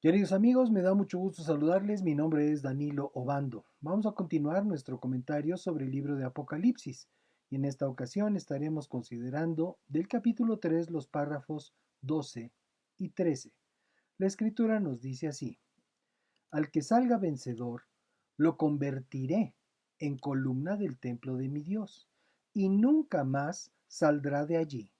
Queridos amigos, me da mucho gusto saludarles. Mi nombre es Danilo Obando. Vamos a continuar nuestro comentario sobre el libro de Apocalipsis y en esta ocasión estaremos considerando del capítulo 3 los párrafos 12 y 13. La escritura nos dice así: Al que salga vencedor, lo convertiré en columna del templo de mi Dios y nunca más saldrá de allí.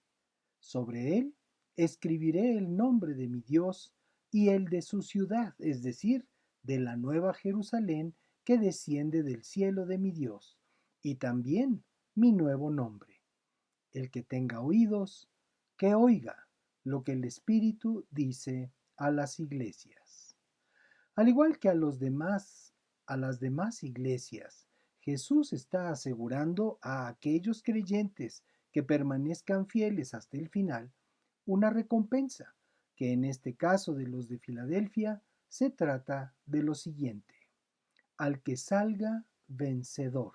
Sobre él escribiré el nombre de mi Dios y el de su ciudad, es decir, de la nueva Jerusalén que desciende del cielo de mi Dios, y también mi nuevo nombre. El que tenga oídos, que oiga lo que el Espíritu dice a las iglesias. Al igual que a las demás iglesias, Jesús está asegurando a aquellos creyentes que permanezcan fieles hasta el final una recompensa, que en este caso de los de Filadelfia se trata de lo siguiente: al que salga vencedor.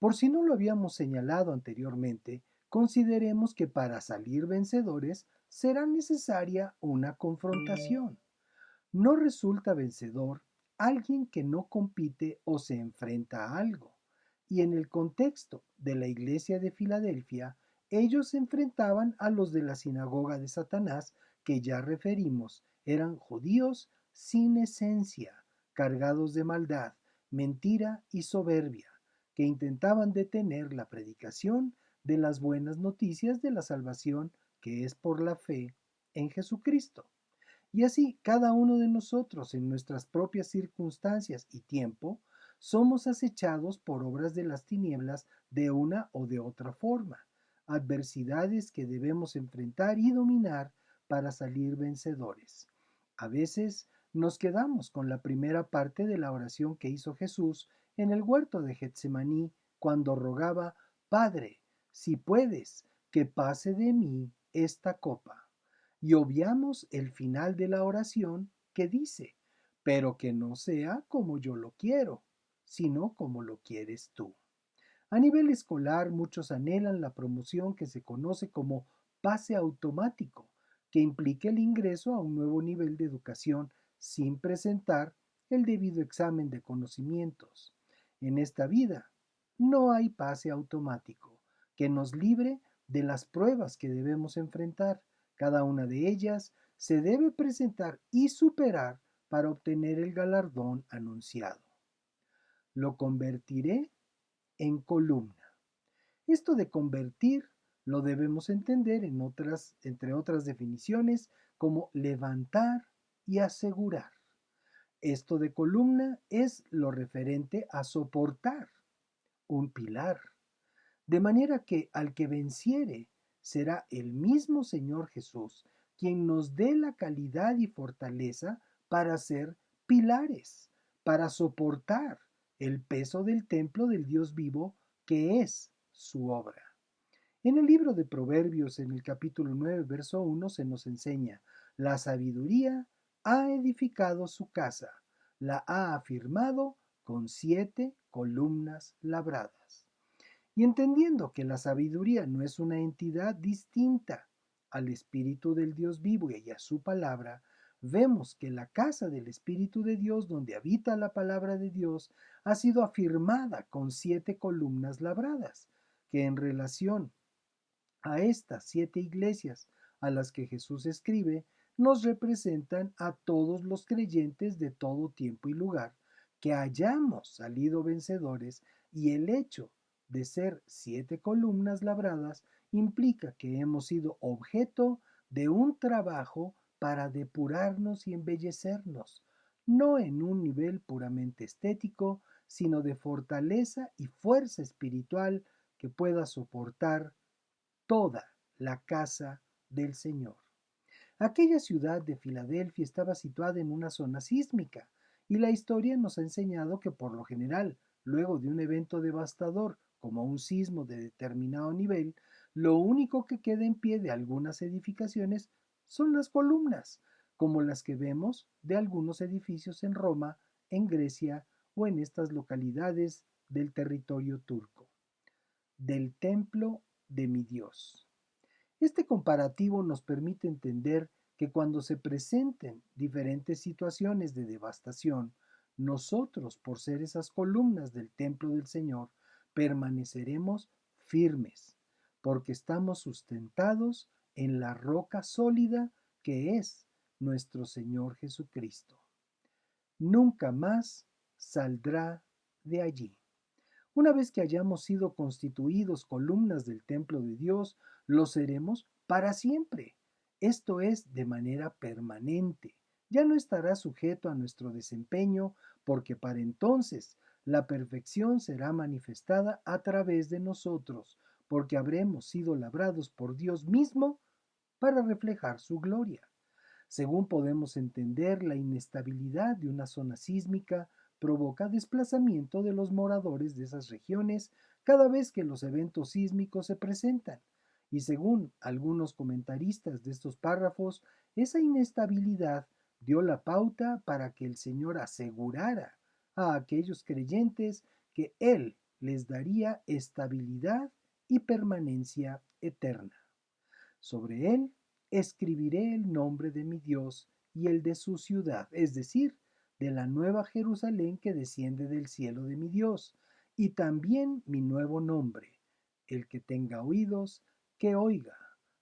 Por si no lo habíamos señalado anteriormente, consideremos que para salir vencedores será necesaria una confrontación. No resulta vencedor alguien que no compite o se enfrenta a algo. Y en el contexto de la iglesia de Filadelfia, ellos se enfrentaban a los de la sinagoga de Satanás, que ya referimos, eran judíos sin esencia, cargados de maldad, mentira y soberbia, que intentaban detener la predicación de las buenas noticias de la salvación que es por la fe en Jesucristo. Y así, cada uno de nosotros, en nuestras propias circunstancias y tiempo, somos acechados por obras de las tinieblas de una o de otra forma, adversidades que debemos enfrentar y dominar para salir vencedores. A veces nos quedamos con la primera parte de la oración que hizo Jesús en el huerto de Getsemaní cuando rogaba: Padre, si puedes, que pase de mí esta copa, y obviamos el final de la oración que dice: pero que no sea como yo lo quiero, sino como lo quieres tú. A nivel escolar, muchos anhelan la promoción que se conoce como pase automático, que implique el ingreso a un nuevo nivel de educación sin presentar el debido examen de conocimientos. En esta vida no hay pase automático que nos libre de las pruebas que debemos enfrentar. Cada una de ellas se debe presentar y superar para obtener el galardón anunciado. Lo convertiré en columna. Esto de convertir lo debemos entender entre otras definiciones, como levantar y asegurar. Esto de columna es lo referente a soportar, un pilar, de manera que al que venciere será el mismo Señor Jesús quien nos dé la calidad y fortaleza para ser pilares, para soportar el peso del templo del Dios vivo que es su obra. En el libro de Proverbios, en el capítulo 9, verso 1, se nos enseña: la sabiduría ha edificado su casa, la ha afirmado con 7 columnas labradas. Y entendiendo que la sabiduría no es una entidad distinta al Espíritu del Dios vivo y a su palabra, vemos que la casa del Espíritu de Dios, donde habita la palabra de Dios, ha sido afirmada con 7 columnas labradas, que en relación a estas 7 iglesias a las que Jesús escribe, nos representan a todos los creyentes de todo tiempo y lugar, que hayamos salido vencedores, y el hecho de ser 7 columnas labradas implica que hemos sido objeto de un trabajo para depurarnos y embellecernos, no en un nivel puramente estético, sino de fortaleza y fuerza espiritual que pueda soportar toda la casa del Señor. Aquella ciudad de Filadelfia estaba situada en una zona sísmica, y la historia nos ha enseñado que por lo general, luego de un evento devastador como un sismo de determinado nivel, lo único que queda en pie de algunas edificaciones son las columnas, como las que vemos de algunos edificios en Roma, en Grecia o en estas localidades del territorio turco. Del templo de mi Dios. Este comparativo nos permite entender que cuando se presenten diferentes situaciones de devastación, nosotros, por ser esas columnas del templo del Señor, permaneceremos firmes, porque estamos sustentados en la roca sólida que es nuestro Señor Jesucristo. Nunca más saldrá de allí. Una vez que hayamos sido constituidos columnas del templo de Dios, lo seremos para siempre. Esto es de manera permanente. Ya no estará sujeto a nuestro desempeño, porque para entonces la perfección será manifestada a través de nosotros, porque habremos sido labrados por Dios mismo para reflejar su gloria. Según podemos entender, la inestabilidad de una zona sísmica provoca desplazamiento de los moradores de esas regiones cada vez que los eventos sísmicos se presentan. Y según algunos comentaristas de estos párrafos, esa inestabilidad dio la pauta para que el Señor asegurara a aquellos creyentes que Él les daría estabilidad y permanencia eterna. Sobre él escribiré el nombre de mi Dios y el de su ciudad, es decir, de la nueva Jerusalén que desciende del cielo de mi Dios, y también mi nuevo nombre. El que tenga oídos, que oiga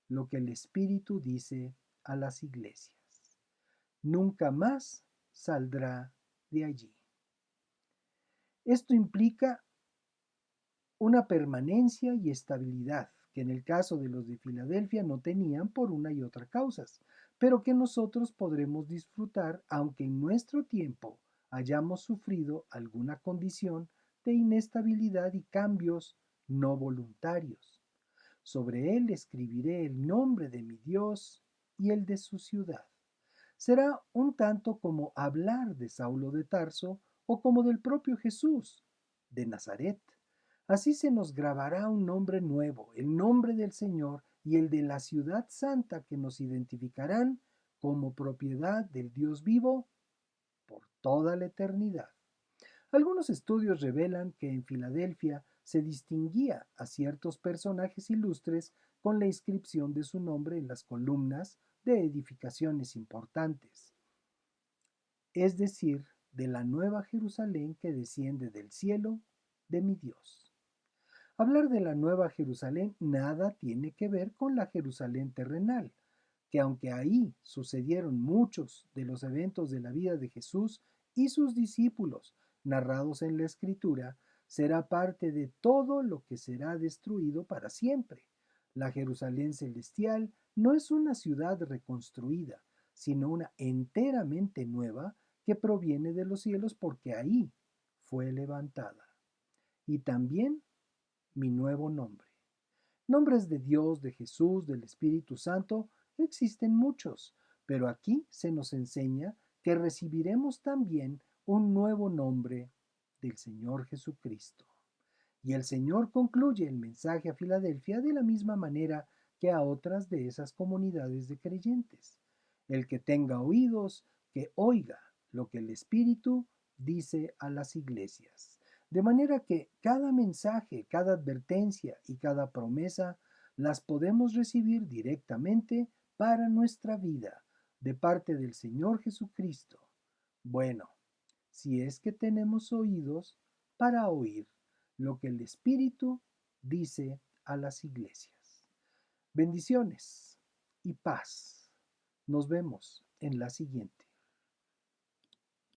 lo que el Espíritu dice a las iglesias. Nunca más saldrá de allí. Esto implica una permanencia y estabilidad que en el caso de los de Filadelfia no tenían por una y otra causas, pero que nosotros podremos disfrutar aunque en nuestro tiempo hayamos sufrido alguna condición de inestabilidad y cambios no voluntarios. Sobre él escribiré el nombre de mi Dios y el de su ciudad. Será un tanto como hablar de Saulo de Tarso o como del propio Jesús de Nazaret. Así se nos grabará un nombre nuevo, el nombre del Señor y el de la ciudad santa que nos identificarán como propiedad del Dios vivo por toda la eternidad. Algunos estudios revelan que en Filadelfia se distinguía a ciertos personajes ilustres con la inscripción de su nombre en las columnas de edificaciones importantes, es decir, de la nueva Jerusalén que desciende del cielo de mi Dios. Hablar de la Nueva Jerusalén nada tiene que ver con la Jerusalén terrenal, que aunque ahí sucedieron muchos de los eventos de la vida de Jesús y sus discípulos narrados en la Escritura, será parte de todo lo que será destruido para siempre. La Jerusalén celestial no es una ciudad reconstruida, sino una enteramente nueva que proviene de los cielos porque ahí fue levantada. Y también mi nuevo nombre. Nombres de Dios, de Jesús, del Espíritu Santo, existen muchos, pero aquí se nos enseña que recibiremos también un nuevo nombre del Señor Jesucristo. Y el Señor concluye el mensaje a Filadelfia de la misma manera que a otras de esas comunidades de creyentes. El que tenga oídos, que oiga lo que el Espíritu dice a las iglesias. De manera que cada mensaje, cada advertencia y cada promesa las podemos recibir directamente para nuestra vida de parte del Señor Jesucristo. Bueno, si es que tenemos oídos para oír lo que el Espíritu dice a las iglesias. Bendiciones y paz. Nos vemos en la siguiente.